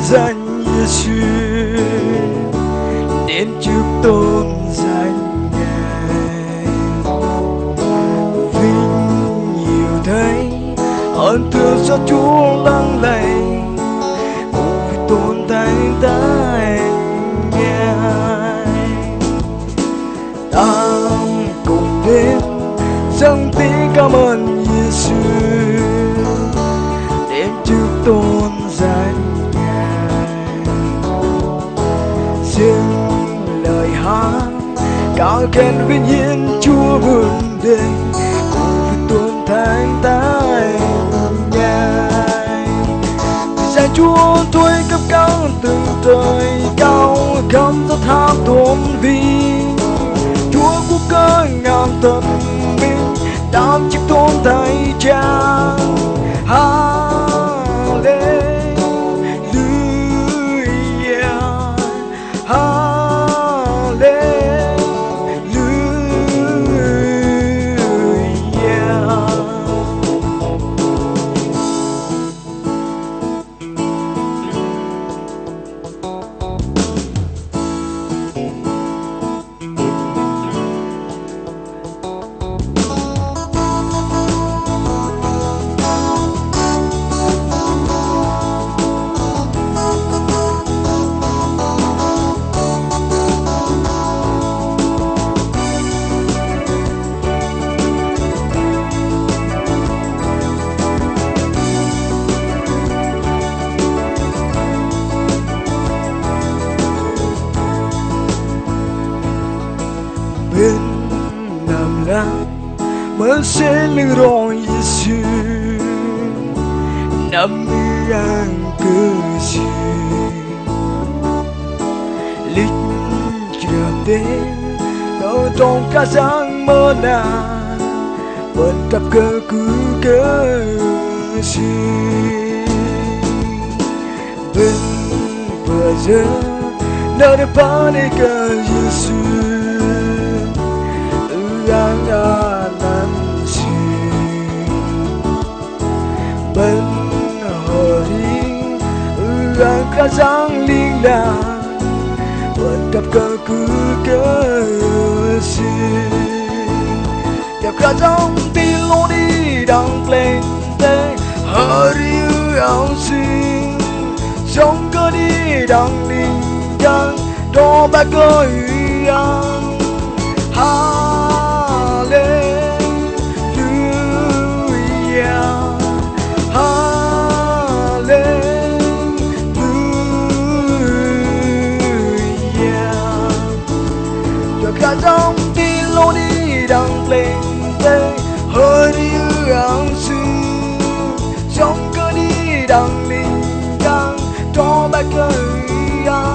danh Giêsu, đến trước tôn danh Ngài. Vinh nhiều thấy ơn thương cho Chúa lắng lạy, cùng với tôn thánh tại Ngài. Đang cùng đến dâng tiếng cảm ơn Giêsu, đến trước tôn danh Ngài. Dâng lời hát cao khen vinh hiển Chúa vươn đây, cùng với tôn thánh tại Ngài. Vì Chúa tuổi cấp cao từng trời cao, không rất hát tôn vinh. Chúa quốc cơ ngàn thần minh, đám chiếc tôn thầy cha. Hallelujah, bên nằm lặng mới sẽ lưng rồi Giêsu, nằm ngang cơ duyên lịch trường đến đâu trong cả giang mơ nàng vẫn cặp cơ cứ cơ duyên bên vừa giờ nơi để phá đi cơ Giêsu ang anansin bên hari ang kazang linglang vẫn cặp cơ cứ cơ xin gặp cả trong tin lô đi đằng lên thế hari ang xin sống cơ đi đằng linh đang đó ba cơ ang cả trong tin lô đi đằng lên đây hơi như áng sư trong cơ đi đằng linh đang cho ba cơ ăn